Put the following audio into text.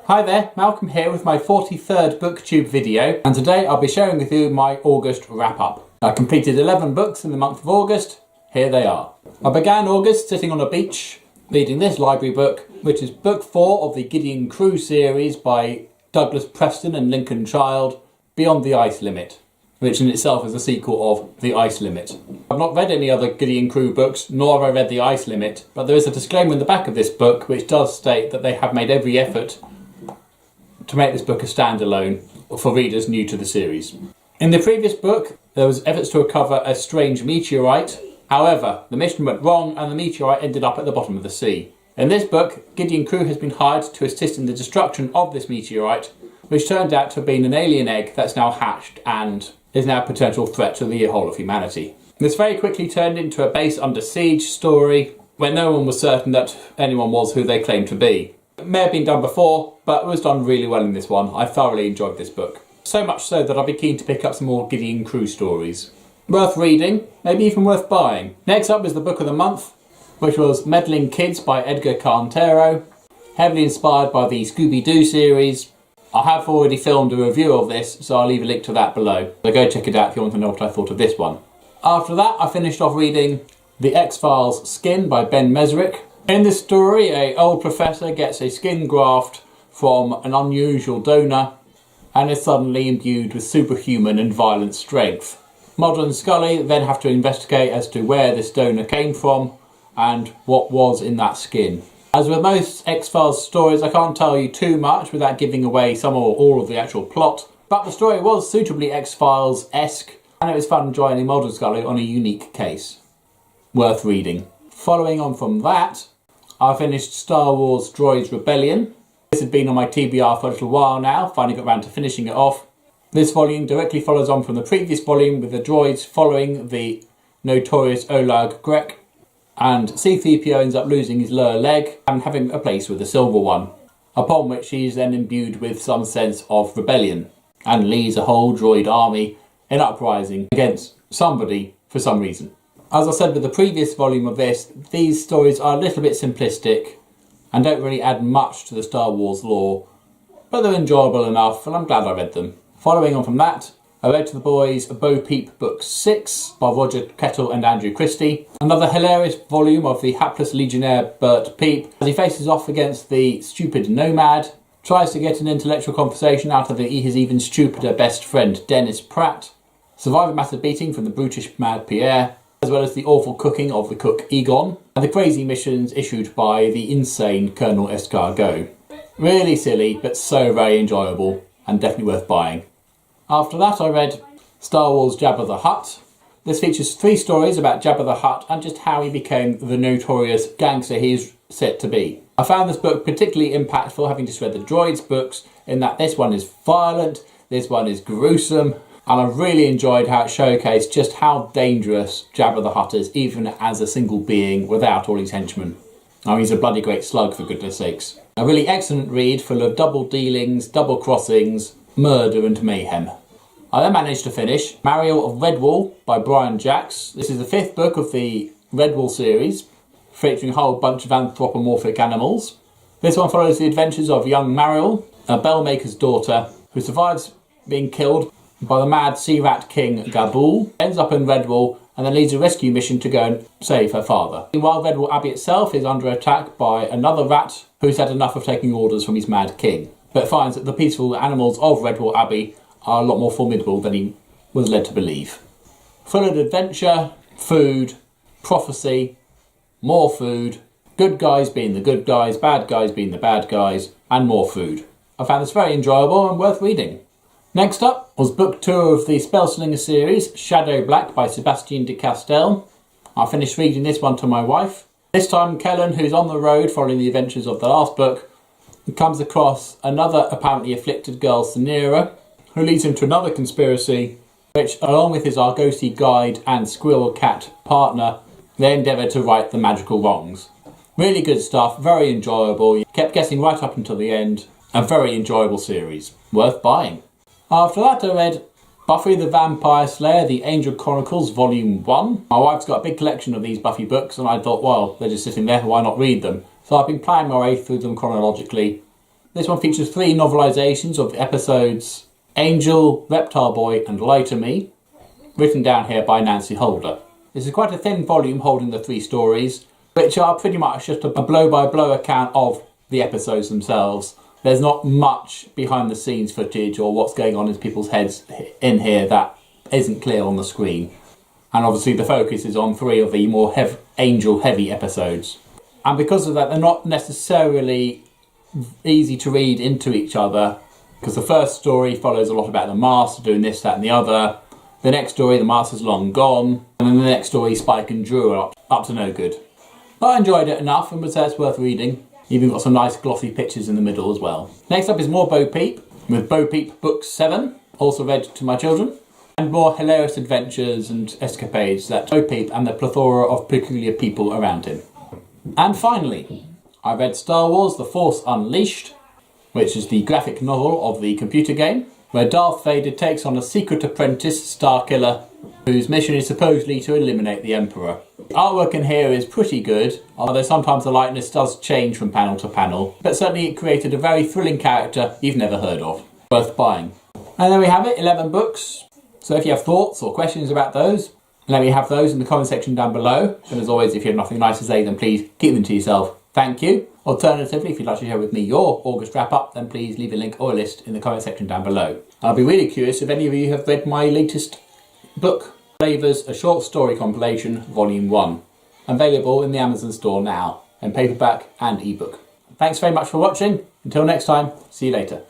Hi there, Malcolm here with my 43rd Booktube video, and today I'll be sharing with you my August wrap-up. I completed 11 books in the month of August. Here they are. I began August sitting on a beach reading this library book, which is book 4 of the Gideon Crew series by Douglas Preston and Lincoln Child, Beyond the Ice Limit, which in itself is a sequel of The Ice Limit. I've not read any other Gideon Crew books, nor have I read The Ice Limit, but there is a disclaimer in the back of this book which does state that they have made every effort to make this book a standalone for readers new to the series. In the previous book, there was efforts to recover a strange meteorite. However, the mission went wrong and the meteorite ended up at the bottom of the sea. In this book, Gideon Crew has been hired to assist in the destruction of this meteorite, which turned out to have been an alien egg that's now hatched and is now a potential threat to the whole of humanity. This very quickly turned into a base under siege story where no one was certain that anyone was who they claimed to be. It may have been done before, but it was done really well in this one. I thoroughly enjoyed this book. So much so that I'll be keen to pick up some more Gideon Crew stories. Worth reading, maybe even worth buying. Next up is the book of the month, which was Meddling Kids by Edgar Cantero, heavily inspired by the Scooby-Doo series. I have already filmed a review of this, so I'll leave a link to that below. So go check it out if you want to know what I thought of this one. After that, I finished off reading The X-Files Skin by Ben Mesrick. In this story, an old professor gets a skin graft from an unusual donor and is suddenly imbued with superhuman and violent strength. Mulder and Scully then have to investigate as to where this donor came from and what was in that skin. As with most X-Files stories, I can't tell you too much without giving away some or all of the actual plot, but the story was suitably X-Files-esque and it was fun joining Mulder and Scully on a unique case. Worth reading. Following on from that, I finished Star Wars Droids Rebellion. This had been on my TBR for a little while now, finally got around to finishing it off. This volume directly follows on from the previous volume with the droids following the notorious Olag Grek, and C-3PO ends up losing his lower leg and having a place with the silver one, upon which he is then imbued with some sense of rebellion and leads a whole droid army in uprising against somebody for some reason. As I said with the previous volume of this, these stories are a little bit simplistic and don't really add much to the Star Wars lore, but they're enjoyable enough and I'm glad I read them. Following on from that, I read to the boys Bo Peep Book 6 by Roger Kettle and Andrew Christie. Another hilarious volume of the hapless legionnaire Bert Peep as he faces off against the stupid nomad, tries to get an intellectual conversation out of his even stupider best friend Dennis Pratt, survive a massive beating from the brutish mad Pierre, as well as the awful cooking of the cook Egon, and the crazy missions issued by the insane Colonel Escargot. Really silly, but so very enjoyable, and definitely worth buying. After that I read Star Wars Jabba the Hutt. This features 3 stories about Jabba the Hutt and just how he became the notorious gangster he is said to be. I found this book particularly impactful, having just read the Droids books, in that this one is violent, this one is gruesome, and I really enjoyed how it showcased just how dangerous Jabba the Hutt is, even as a single being without all his henchmen. Oh, he's a bloody great slug, for goodness sakes. A really excellent read, full of double dealings, double crossings, murder and mayhem. I then managed to finish Mariel of Redwall by Brian Jacks. This is the 5th book of the Redwall series, featuring a whole bunch of anthropomorphic animals. This one follows the adventures of young Mariel, a bellmaker's daughter, who survives being killed by the mad sea rat king Gabul, ends up in Redwall and then leads a rescue mission to go and save her father. Meanwhile, Redwall Abbey itself is under attack by another rat who's had enough of taking orders from his mad king, but finds that the peaceful animals of Redwall Abbey are a lot more formidable than he was led to believe. Full of adventure, food, prophecy, more food, good guys being the good guys, bad guys being the bad guys, and more food. I found this very enjoyable and worth reading. Next up was book 2 of the Spellslinger series, Shadow Black by Sebastian de Castell. I finished reading this one to my wife. This time Kellen, who's on the road following the adventures of the last book, comes across another apparently afflicted girl, Sanira, who leads him to another conspiracy, which, along with his Argosy guide and squirrel cat partner, they endeavour to right the magical wrongs. Really good stuff, very enjoyable, you kept guessing right up until the end, a very enjoyable series, worth buying. After that I read Buffy the Vampire Slayer, The Angel Chronicles, Volume 1. My wife's got a big collection of these Buffy books and I thought, well, they're just sitting there, why not read them? So I've been playing my way through them chronologically This one features 3 novelisations of the episodes Angel, Reptile Boy and Lie to Me, written down here by Nancy Holder. This is quite a thin volume holding the 3 stories, which are pretty much just a blow-by-blow account of the episodes themselves. There's not much behind the scenes footage or what's going on in people's heads in here that isn't clear on the screen. And obviously the focus is on 3 of the more angel-heavy episodes. And because of that, they're not necessarily easy to read into each other, because the first story follows a lot about the Master doing this, that and the other. The next story, the Master's long gone. And then the next story, Spike and Drew are up to no good. But I enjoyed it enough and would say it's worth reading. Even got some nice glossy pictures in the middle as well. Next up is more Bo Peep, with Bo Peep Book 7, also read to my children. And more hilarious adventures and escapades that Bo Peep and the plethora of peculiar people around him. And finally, I read Star Wars The Force Unleashed, which is the graphic novel of the computer game, where Darth Vader takes on a secret apprentice, Starkiller, whose mission is supposedly to eliminate the Emperor. Artwork in here is pretty good, although sometimes the likeness does change from panel to panel, but certainly it created a very thrilling character you've never heard of. Worth buying. And there we have it, 11 books. So if you have thoughts or questions about those, let me have those in the comment section down below. And as always, if you have nothing nice to say, then please keep them to yourself. Thank you. Alternatively, if you'd like to share with me your August wrap-up, then please leave a link or a list in the comment section down below. I'll be really curious if any of you have read my latest book, Flavours, a Short Story Compilation, Volume 1. Available in the Amazon store now, in paperback and ebook. Thanks very much for watching. Until next time, see you later.